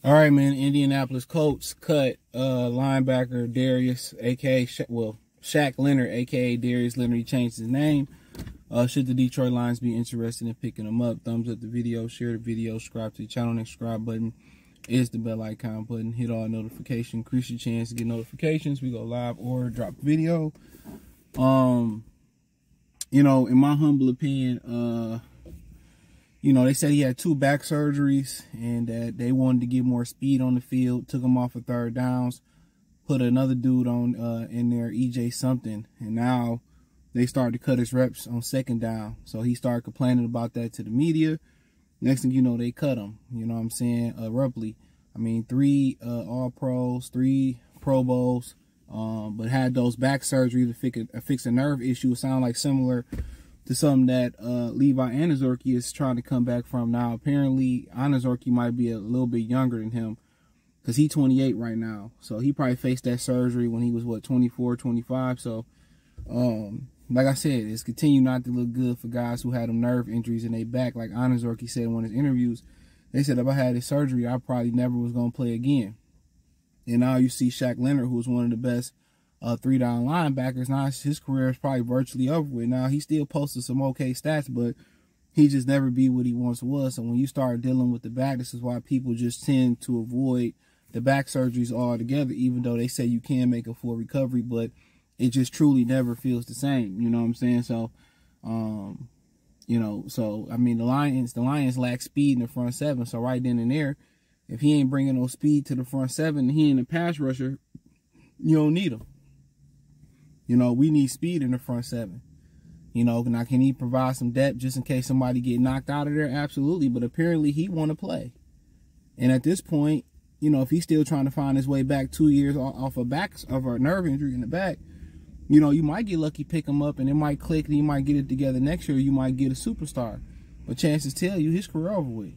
All right, man. Indianapolis Colts cut linebacker Darius, aka Shaq Leonard, aka Darius Leonard. He changed his name. Should the Detroit Lions be interested in picking him up, thumbs up the video, share the video, subscribe to the channel. Next subscribe button is the bell icon button. Hit all notifications, increase your chance to get notifications. We go live or drop video. You know, in my humble opinion, you know, they said he had 2 back surgeries and that they wanted to get more speed on the field. Took him off of 3rd downs, put another dude on in there, EJ something, and now they started to cut his reps on 2nd down. So he started complaining about that to the media. Next thing you know, they cut him. You know what I'm saying? Abruptly. I mean, 3 All-Pros, 3 Pro Bowls, but had those back surgeries to fix a nerve issue. It sounded like similar to something that Levi Anazorki is trying to come back from now. Apparently, Anazorki might be a little bit younger than him because he's 28 right now. So he probably faced that surgery when he was, what, 24, 25. So, like I said, it's continued not to look good for guys who had them nerve injuries in their back. Like Anazorki said in one of his interviews, they said if I had this surgery, I probably never was going to play again. And now you see Shaq Leonard, who was one of the best 3-down linebackers. Now his career is probably virtually over with. Now he still posted some okay stats, but he just never be what he once was. So when you start dealing with the back, this is why people just tend to avoid the back surgeries altogether, even though they say you can make a full recovery, but it just truly never feels the same. You know what I'm saying? So, you know, so I mean, the Lions lack speed in the front 7. So right then and there, if he ain't bringing no speed to the front 7, and he ain't a pass rusher, you don't need him. You know, we need speed in the front 7. You know, now can he provide some depth just in case somebody get knocked out of there? Absolutely. But apparently he want to play. And at this point, you know, if he's still trying to find his way back 2 years off of a nerve injury in the back, you know, you might get lucky, pick him up, and it might click, and you might get it together next year. You might get a superstar. But chances tell you his career over with.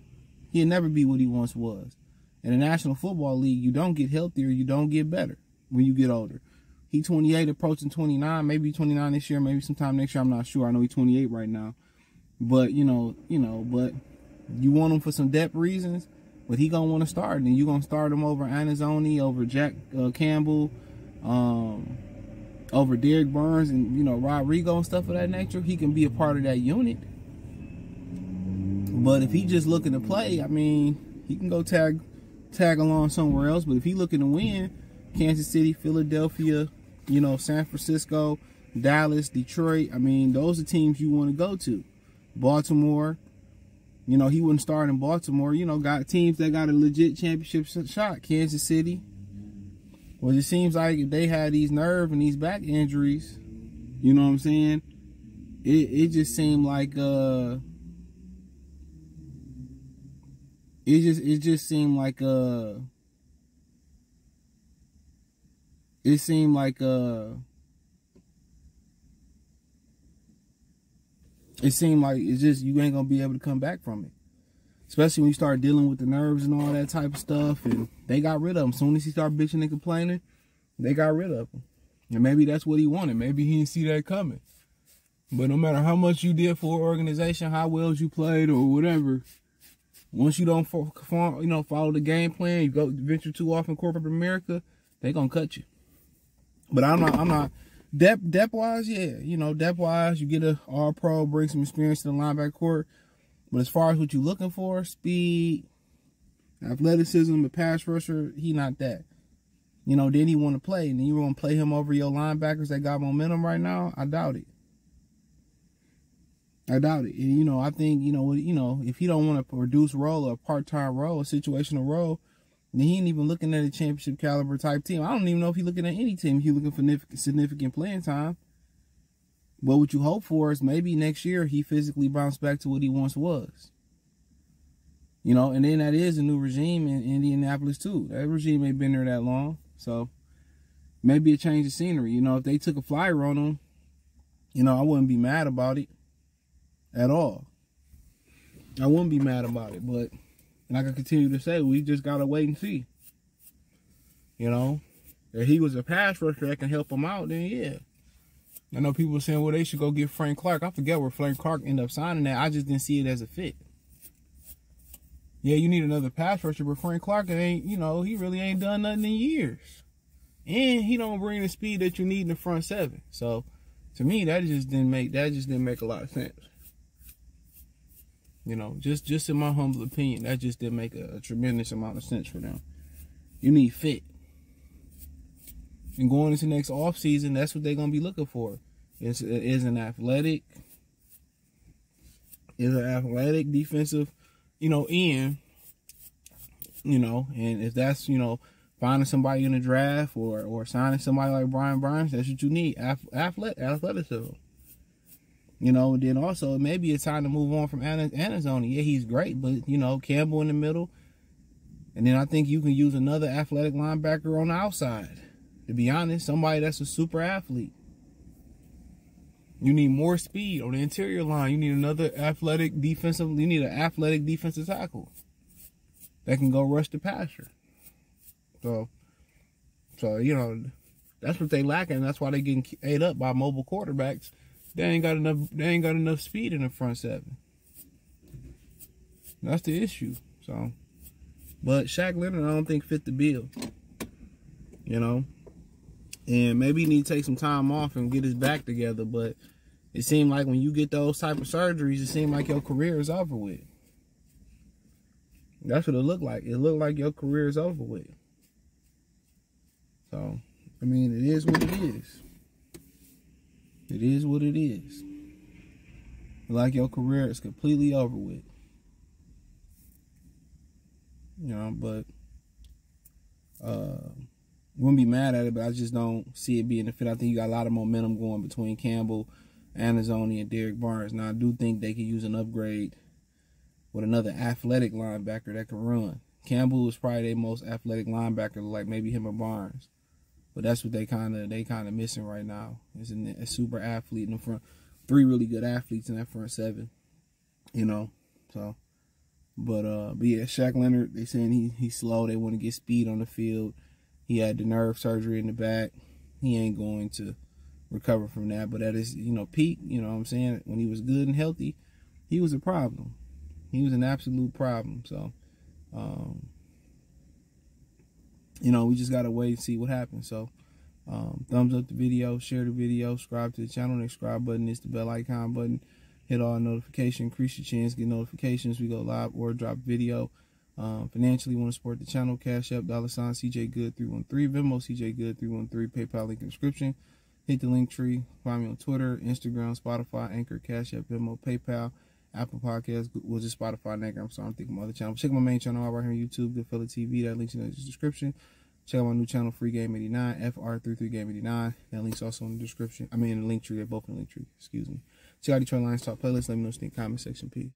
He'll never be what he once was. In the National Football League, you don't get healthier, you don't get better when you get older. He's 28, approaching 29, maybe 29 this year, maybe sometime next year. I'm not sure. I know he's 28 right now. But, but you want him for some depth reasons, but he going to want to start. And you're going to start him over Anazoni, over Jack Campbell, over Derek Burns and, you know, Rodrigo and stuff of that nature. He can be a part of that unit. But if he just looking to play, I mean, he can go tag along somewhere else. But if he looking to win, Kansas City, Philadelphia, you know, San Francisco, Dallas, Detroit, I mean, those are teams you want to go to. Baltimore, you know, he wouldn't start in Baltimore. You know, got teams that got a legit championship shot. Kansas City. Well, it seems like if they had these nerve and these back injuries, you know what I'm saying? It just seemed like it just seemed like it's just you ain't gonna be able to come back from it. Especially when you start dealing with the nerves and all that type of stuff. And they got rid of him. As soon as he started bitching and complaining, they got rid of him. And maybe that's what he wanted. Maybe he didn't see that coming. But no matter how much you did for an organization, how well you played or whatever, once you don't follow the game plan, you go venture too off in corporate America, they gonna cut you. But I'm not depth-wise, yeah. You know, depth-wise, you get a All-Pro, bring some experience to the linebacker court. But as far as what you're looking for, speed, athleticism, a pass rusher, he not that. You know, then he want to play. And then you want to play him over your linebackers that got momentum right now? I doubt it. I doubt it. And, you know, I think, you know, if he don't want to reduce role or a part-time role, a situational role, then he ain't even looking at a championship caliber type team. I don't even know if he's looking at any team. He's looking for significant playing time. But what you hope for is maybe next year he physically bounced back to what he once was. You know, and then that is a new regime in Indianapolis too. That regime ain't been there that long. So maybe a change of scenery. You know, if they took a flyer on him, you know, I wouldn't be mad about it at all. I wouldn't be mad about it. But like I continue to say, we just got to wait and see. You know, if he was a pass rusher that can help him out, then yeah. I know people were saying, well, they should go get Frank Clark. I forget where Frank Clark ended up signing that. I just didn't see it as a fit. Yeah, you need another pass rusher, but Frank Clark ain't, you know, he really ain't done nothing in years. And he don't bring the speed that you need in the front seven. So to me, that just didn't make a lot of sense. You know, just in my humble opinion, that just didn't make a tremendous amount of sense for them. You need fit. And going into next offseason, that's what they're gonna be looking for. Is an athletic defensive, you know, end. You know, and if that's, you know, finding somebody in the draft or signing somebody like Brian Burns, that's what you need. Athleticism. You know, and then also maybe it's time to move on from Anazoni. Yeah, he's great, but, you know, Campbell in the middle. And then I think you can use another athletic linebacker on the outside. To be honest, somebody that's a super athlete. You need more speed on the interior line. You need another athletic defensive. You need an athletic defensive tackle that can go rush the passer. So you know, that's what they lacking. That's why they getting ate up by mobile quarterbacks. They ain't got enough speed in the front seven. That's the issue. So, but Shaq Leonard, I don't think fit the bill. You know, and maybe he need to take some time off and get his back together. But it seemed like when you get those type of surgeries, it seemed like your career is over with. That's what it looked like. It looked like your career is over with. So, I mean, it is what it is. It is what it is. Like your career is completely over with. You know, but wouldn't be mad at it, but I just don't see it being a fit. I think you got a lot of momentum going between Campbell, Anazoni, and Derek Barnes. Now, I do think they could use an upgrade with another athletic linebacker that can run. Campbell is probably their most athletic linebacker, like maybe him or Barnes. But that's what they kind of missing right now. Is a super athlete in the front. 3 really good athletes in that front 7. You know, so. But yeah, Shaq Leonard, they saying he's slow. They want to get speed on the field. He had the nerve surgery in the back. He ain't going to recover from that. But at his, you know, peak, you know what I'm saying, when he was good and healthy, he was a problem. He was an absolute problem. So, you know, we just got to wait and see what happens. So, thumbs up the video, share the video, subscribe to the channel. The subscribe button is the bell icon button. Hit all notifications, increase your chance, get notifications. We go live or drop video. Financially, want to support the channel, Cash App, $ CJ Good 313, Venmo CJ Good 313, PayPal link in the description. Hit the link tree. Find me on Twitter, Instagram, Spotify, Anchor, Cash App, Venmo, PayPal, Apple Podcasts, well, just Spotify and Anchor. I'm sorry, I'm thinking my other channel. Check my main channel out right here on YouTube, Goodfella TV. That link's in the description. Check out my new channel, Free Game 89, FR33 Game 89. That link's also in the description. I mean, in the link tree. They're both in the link tree. Excuse me. Check out Detroit Lions Talk playlist. Let me know what you think. Comment section. Peace.